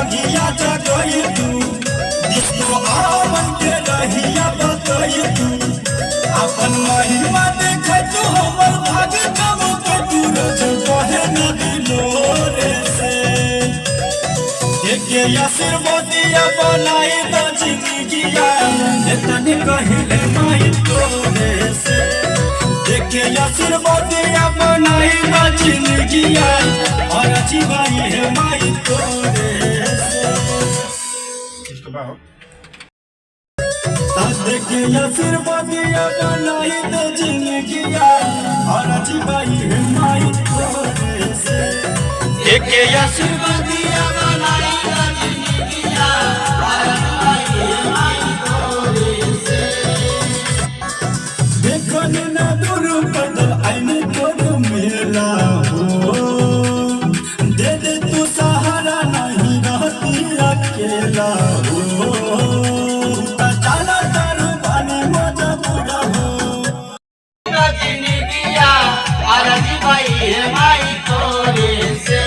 भगिया जगई तू जिसको आवन के रहिया बतई तू अपन महिमा देख तू हमर भाग कब के तू रोज बहे नदी लोरे से देखे आशीर्वादिया बनाई द जिंदगिया तने कहिले माई तोरे से देखे आशीर्वादिया बनाई द जिंदगिया और जीवाई है माई तोरे से देखे आशीर्वादिया बनाई द जिंदगिया और जीवाई है माई तोरे से देखे आशीर्वादिया बनाई द जिंदगिया और जीवाई है माई तोरे से देखो न दूर पैदल आईने तोड़ मेला हो दे दे तू सहारा नहीं रहती अकेला हो चला तर बानी मजा पूरा हो जिंदगिया और जीवाई है माई तोरे से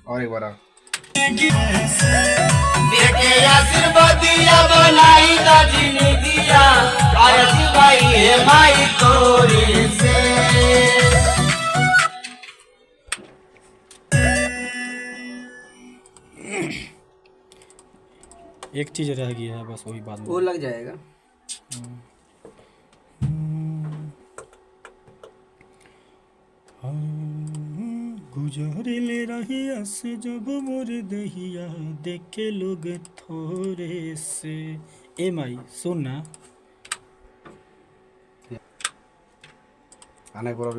और एक बार देखे आशीर्वादिया बनाई द जिंदगिया और जीवाई है माई तोरे से एक चीज रह गया है बस वही बात वो लग जाएगा। गुजर ले रहिया से जब मोर दहिया देखे लोग थोड़े से ए माई सुन ना आने को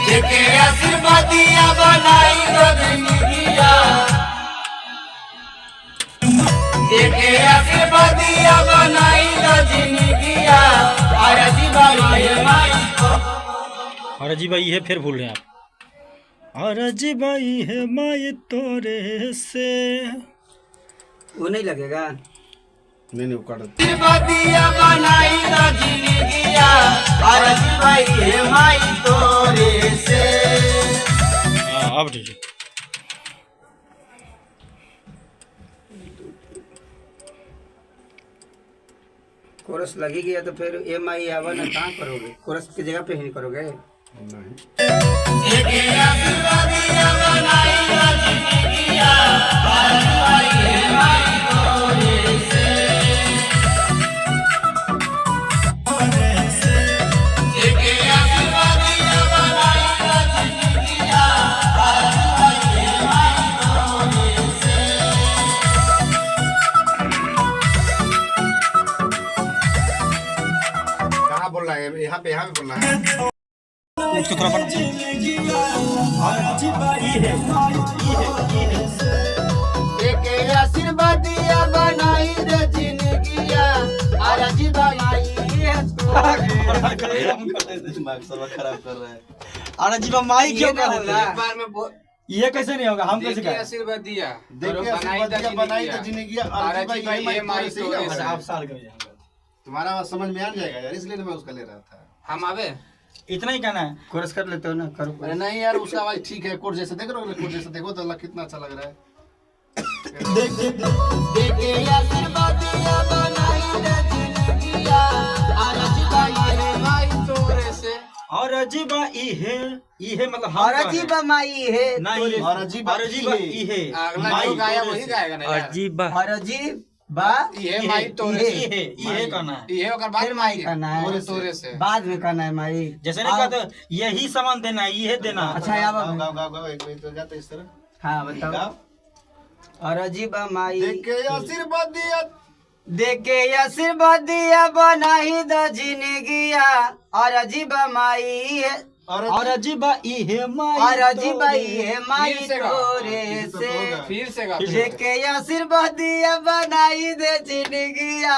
देखे आशीर्वादिया बनाई द जिंदगिया देखे आशीर्वादिया बनाई द जिंदगिया और जीवाई है माई और जी भाई है फिर भूल रहे हैं आप और जी भाई है माई तोरे से वो नहीं लगेगा। नहीं काट आशीर्वादिया बनाई द जिंदगिया और जीवाई है माई तोरे से अब ठीक है। कोरस लगी गया तो फिर एम आई आवा ना कहाँ करोगे, कोरस की जगह पे ही करोगे। नहीं देखे आशीर्वादिया बनाई द जिंदगिया और जीवाई है माई तोरे से देखे आशीर्वादिया बनाई द जिंदगिया और जीवाई है माई तोरे से कहाँ बोल रहा है? यहाँ पे बोलना है। उसको थोड़ा बना देखे आशीर्वादिया बनाई द जिंदगिया और जीवाई है दिमाग सब खराब कर रहा है। अरे जीवा माई क्यों कर रहा है? एक बार में ये कैसे नहीं होगा? हम कैसे देखिए करें? आशीर्वादिया देखिए आशीर्वादिया बनाई तो जिंदगी और भाई ये माई तोरे से। आप साल कर जाएंगे। तुम्हारा बात समझ में आ जाएगा यार, इसलिए तो मैं उसका ले रहा था। हम आवे इतना ही कहना है। कोरस कर लेते हो ना, करो। अरे नहीं यार, उसका आवाज ठीक है। कोड जैसे देख रहे हो, कोड जैसे देखो तो अल्लाह कितना अच्छा लग रहा है। देखे आशीर्वादिया बनाई द जिंदगिया और जीवाई है माई तोरे से और अजीबा इहे मतलब और अजीबा माई है नहीं और अजीबा इहे अगला जो गाया वही गाएगा ना यार। अजीबा और अजीब बा ये माई तोरे से इहे कहना है। ये ओकर बाद फिर माई कहना है, तोरे से बाद में कहना है माई। जैसे नहीं कहते यही सामान देना है, इहे देना है। अच्छा यार गाओ गाओ गाओ गाओ, एक मिनट तो जाते इस तरह। हाँ बताओ। और अजीबा माई देखे आशीर्वादिया देखे आशीर्वादिया बनाई द जिंदगिया और अजीबा माई है और अजीबा इहे माई और अजीबा इहे माई फिर से गाओ। तोरे से फिर से गा देखे आशीर्वादिया बनाई दे जिंदगिया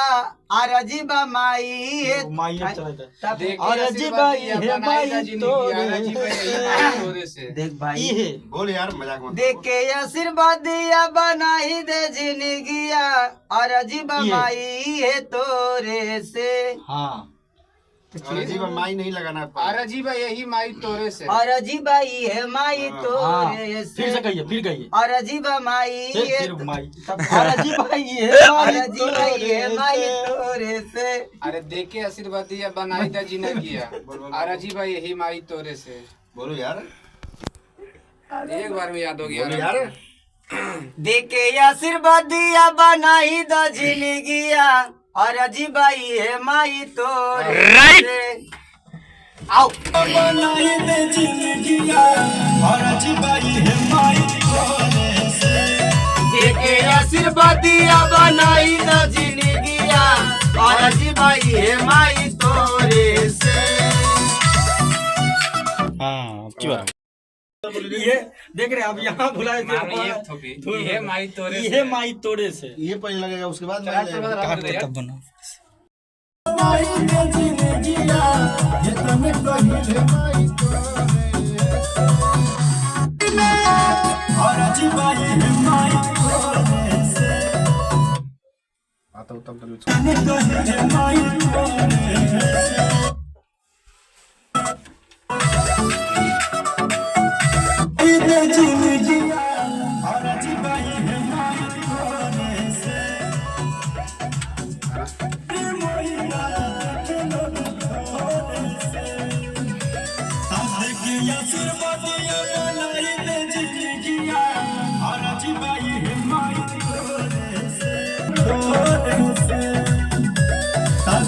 और अजीबा माई है माई चला जाए। देखे और आशीर्वादिया अजीबा बनाई द माई जिंदगी और अजीबा ये माई तोरे से देख भाई इहे बोल यार, मजाक मत देखे आशीर्वादिया बनाई दे जिंदगिया और अजीबा ये। माई है तोरे से। हाँ और अजीब माई नहीं लगाना है। अरे जी भाई यही माई तोरे से। और अजीब है माई तोरे से। फिर से कहिए, फिर कहिए। और अजीब माई फिर माई। और अजीब है माई तोरे से। अरे देखे आशीर्वाद दिया बनाई दा जी ने किया। अरे जी भाई यही माई तोरे से। बोलो यार, एक बार में याद हो बोलो गया यार। देखे आशीर्वाद दिया बनाई द जिंदगिया और अजीब है माई तोरे से। आओ बनाई दे जिंदगिया और अजीबाई है माई तोरे से। देखे आशीर्वाद दिया बनाई द जिंदगिया और अजीब है माई तोरे से। हाँ की बात ये देख रहे आप यहाँ बुलाए थे। ये माई तोरे ये माई तोड़े से। ये पहले लगेगा, उसके बाद मैं तब बना बनाई दे जिंदगिया ये तने कहिले माई तोरे से। और अजीबाई है माई तोरे से। आता हूँ तब तक। तने कहिले माई तोरे से। दे जिंदगिया और अजीबाई है माई तोरे से।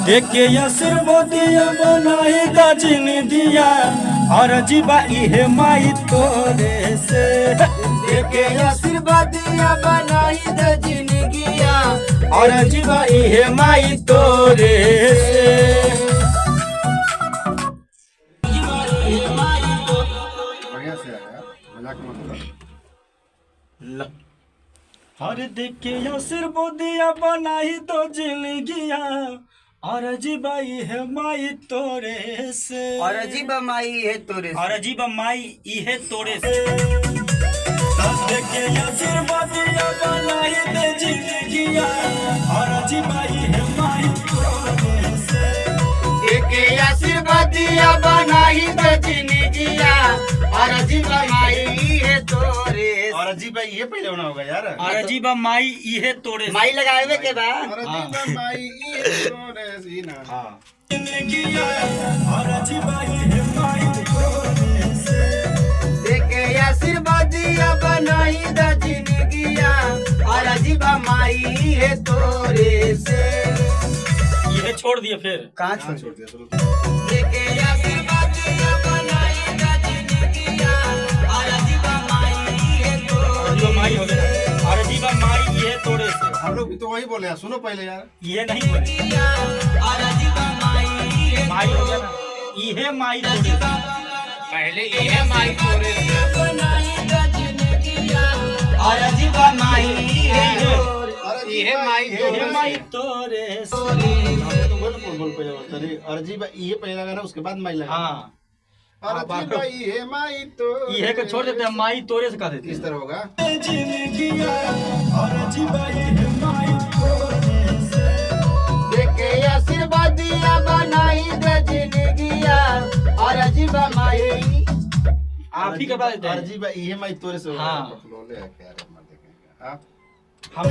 देखे आशीर्वादिया बनाई द जिंदगिया और अजीबाई है माई तोरे से। देखे आशीर्वाद दिया बनाई द जिंदगिया और अजीबाई है माई तोरे से। बढ़िया से आया, मजाक मत करो। हर देखे आशीर्वादिया बनाई दो जिंदगिया और अजीबाई है माई तोरे से। और अजीब माई है तोरे से। और अजीब माई इहे तोरे से। देखे आशीर्वादिया बनाई दे जिंदगिया और अजीबाई है माई तोरे से। देखे आशीर्वाद दिया बनाई द जिंदगिया और अजीब माई है तोरे से। और अजीब भाई ये पहले होना होगा यार। और अजीब माई इहे तोरे से। माई लगावे के बाद और अजीब भाई ये तोरे से ना। हाँ जिंदगिया और अजीबाई है माई तोरे से। देखे आशीर्वाद दिया बनाई द जिंदगिया और अजीब माई है तोरे से। ये छोड़ दिए फिर। कहाँ छोड़ दिया चलो। देखे आशीर्वाद दिया बनाई द जिंदगिया और अजीब माई है तोरे अजीब माई हो गया। और अजीब माई इहे तोरे से। हम लोग भी तो वही बोले यार, सुनो पहले यार। ये नहीं बोले। और अजीब माई है माई हो गया ना, इहे माई तोरे से। पहले ये माई तोरे से। बनाई द जिंदगिया और अजीब माई है तोरे से। ये माई इहे माई तोरे से। बोल पहले बात करी। और अजीब ये पहले लगाना, उसके बाद माई लगा। हाँ और अजीब भाई ये माई तो इहे को छोड़ देते हैं, माई तोरे से कह देते इस हैं। तरह होगा। जिंदगिया और अजीबाई है माई तोरे से। देखे आशीर्वाद दिया बनाई द जिंदगिया और अजीब माई। आप ही के बता देते और हैं। अजीब ये माई तोरे से होगा। हाँ। बोले क्या रे, मत देखेंगे। हाँ हम